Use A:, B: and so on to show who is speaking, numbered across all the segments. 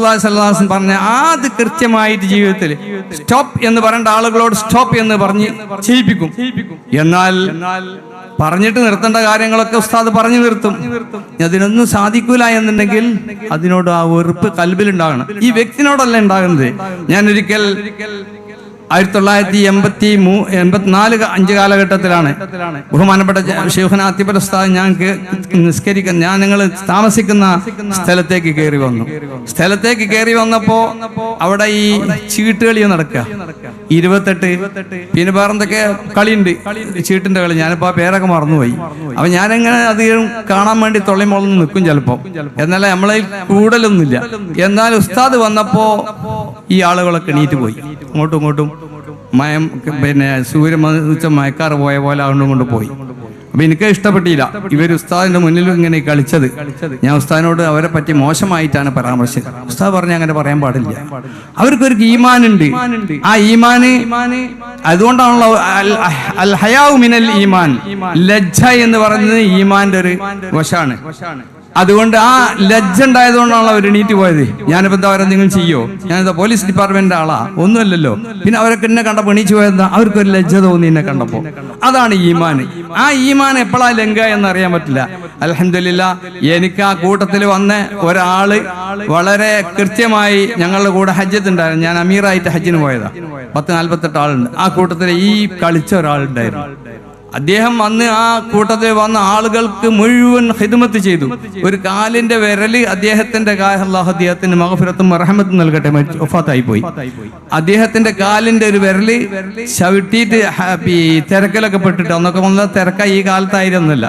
A: പറഞ്ഞ അത് കൃത്യമായിട്ട് ജീവിതത്തിൽ സ്റ്റോപ്പ് എന്ന് പറയേണ്ട ആളുകളോട് സ്റ്റോപ്പ് എന്ന് പറഞ്ഞ് ചെയ്യിപ്പിക്കും. എന്നാൽ പറഞ്ഞിട്ട് നിർത്തേണ്ട കാര്യങ്ങളൊക്കെ ഉസ്താദ് പറഞ്ഞു നിർത്തും. അതിനൊന്നും സാധിക്കൂല എന്നുണ്ടെങ്കിൽ അതിനോട് ആ വെറുപ്പ് കൽബിലുണ്ടാകണം. ഈ വ്യക്തിനോടല്ല ഉണ്ടാകുന്നത്. ഞാനൊരിക്കൽ 1984 കാലഘട്ടത്തിലാണ് ബഹുമാനപ്പെട്ട ശൈഖുനാ അത്തിബർ ഉസ്താദ് ഞാൻ നിങ്ങൾ താമസിക്കുന്ന സ്ഥലത്തേക്ക് കയറി വന്നപ്പോ അവിടെ ഈ ചീട്ടുകളി നടക്കുക 28 പിന്നെ വേറെന്തൊക്കെ കളിയുണ്ട്, ചീട്ടിന്റെ കളി. ഞാനിപ്പോ ആ പേരൊക്കെ മറന്നുപോയി. അപ്പൊ ഞാനെങ്ങനെ അധികം കാണാൻ വേണ്ടി തൊള്ളിമൊളന്ന് നിൽക്കും ചിലപ്പോ. എന്നാലും നമ്മളെ കൂടുതലൊന്നുമില്ല. എന്നാൽ ഉസ്താദ് വന്നപ്പോ ഈ ആളുകളൊക്കെ എണീറ്റ് പോയി. അങ്ങോട്ടും പിന്നെ സൂര്യൻ മയക്കാറ് പോയ പോലെ അങ്ങോട്ടും കൊണ്ട് പോയി. അപ്പൊ എനിക്ക് ഇഷ്ടപ്പെട്ടില്ല ഇവർ ഉസ്താദിന്റെ മുന്നിൽ ഇങ്ങനെ കളിച്ചത്. ഞാൻ ഉസ്താദിനോട് അവരെ പറ്റി മോശമായിട്ടാണ് പരാമർശിച്ചത്. ഉസ്താദ് പറഞ്ഞ അങ്ങനെ പറയാൻ പാടില്ല. അവർക്കൊരു ഈമാനുണ്ട്. ആ ഈമാന് അതുകൊണ്ടാണല്ലോ അൽ ഹയാഉ മിനൽ ഈമാൻ, ലജ്ജ എന്ന് പറയുന്നത് ഈമാന്റെ ഒരു വശാണ്. അതുകൊണ്ട് ആ ലജ്ജ ഉണ്ടായതുകൊണ്ടാണല്ലോ അവർ എണീറ്റ് പോയത്. ഞാനിപ്പോ എന്താ പറയുക, നിങ്ങൾ ചെയ്യോ? ഞാനെന്താ പോലീസ് ഡിപ്പാർട്ട്മെന്റിന്റെ ആളാ? ഒന്നുമല്ലല്ലോ. പിന്നെ അവരൊക്കെ എന്നെ കണ്ടപ്പോ എണീച്ച് പോയതാ, അവർക്കൊരു ലജ്ജ തോന്നി എന്നെ കണ്ടപ്പോ. അതാണ് ഈമാൻ. ആ ഈമാൻ എപ്പോഴാ ലംഘ എന്ന് അറിയാൻ പറ്റില്ല. അൽഹംദുലില്ലാഹ് എനിക്ക് ആ കൂട്ടത്തിൽ വന്ന ഒരാള് വളരെ കൃത്യമായി ഞങ്ങളുടെ കൂടെ ഹജ്ജത്തുണ്ടായിരുന്നു. ഞാൻ അമീറായിട്ട് ഹജ്ജിന് പോയതാ. 1048 ആളുണ്ട്. ആ കൂട്ടത്തിൽ ഈ കളിച്ച ഒരാളുണ്ടായിരുന്നു. അദ്ദേഹം വന്ന് ആ കൂട്ടത്തിൽ വന്ന ആളുകൾക്ക് മുഴുവൻ ഖിദ്മത്ത് ചെയ്തു. ഒരു കാലിന്റെ വിരല് അദ്ദേഹത്തിന്റെ അല്ലാഹു അദ്ദേഹത്തിന് മഗ്ഫിറത്തും റഹ്മത്തും നൽകട്ടെ, വഫാത്തായി പോയി. അദ്ദേഹത്തിന്റെ കാലിന്റെ ഒരു വിരല് ചവിട്ടിയിട്ട് തിരക്കിലൊക്കെ പെട്ടിട്ട്, അന്നൊക്കെ വന്ന തിരക്ക ഈ കാലത്തായിരുന്നില്ല.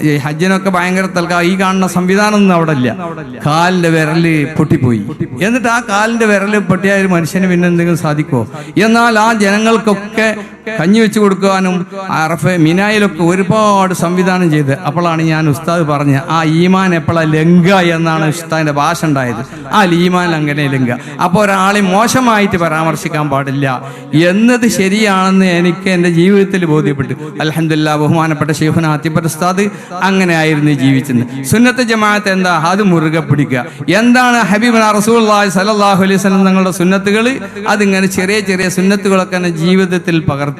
A: ഈ ഹജ്ജിനൊക്കെ ഭയങ്കര തിരക്ക. ഈ കാണുന്ന സംവിധാനം ഒന്നും അവിടെ ഇല്ല. കാലിന്റെ വിരല് പൊട്ടിപ്പോയി. എന്നിട്ട് ആ കാലിന്റെ വിരല് പൊട്ടിയ ഒരു മനുഷ്യന് പിന്നെ എന്തെങ്കിലും സാധിക്കുമോ? എന്നാൽ ആ ജനങ്ങൾക്കൊക്കെ കഞ്ഞി വെച്ച് കൊടുക്കുവാനും അറഫ മിനായിലൊക്കെ ഒരുപാട് സംവിധാനം ചെയ്ത്. അപ്പോഴാണ് ഞാൻ ഉസ്താദ് പറഞ്ഞ ആ ഈമാൻ എപ്പോഴാണ് ലംഘ എന്നാണ് ഉസ്താദിന്റെ ഭാഷ ഉണ്ടായത്. ആ ഈമാൻ അങ്ങനെ ലംഘ. അപ്പോൾ ഒരാളെ മോശമായിട്ട് പരാമർശിക്കാൻ പാടില്ല എന്നത് ശരിയാണെന്ന് എനിക്ക് എൻ്റെ ജീവിതത്തിൽ ബോധ്യപ്പെട്ടു. അൽഹംദുലില്ലാഹ് ബഹുമാനപ്പെട്ട ശൈഖുനാ അത്തിബർ ഉസ്താദ് അങ്ങനെ ആയിരുന്നു ജീവിച്ചത്. സുന്നത്ത് ജമാഅത്ത് എന്താ? അത് മുറുകെ പിടിക്കുക. എന്താണ് ഹബീബുനാ റസൂലുള്ളാഹി സ്വല്ലല്ലാഹു അലൈഹി വസല്ലം തങ്ങളുടെ സുന്നത്തുകൾ? അതിങ്ങനെ ചെറിയ ചെറിയ സുന്നത്തുകളൊക്കെ ജീവിതത്തിൽ പകർത്തുക.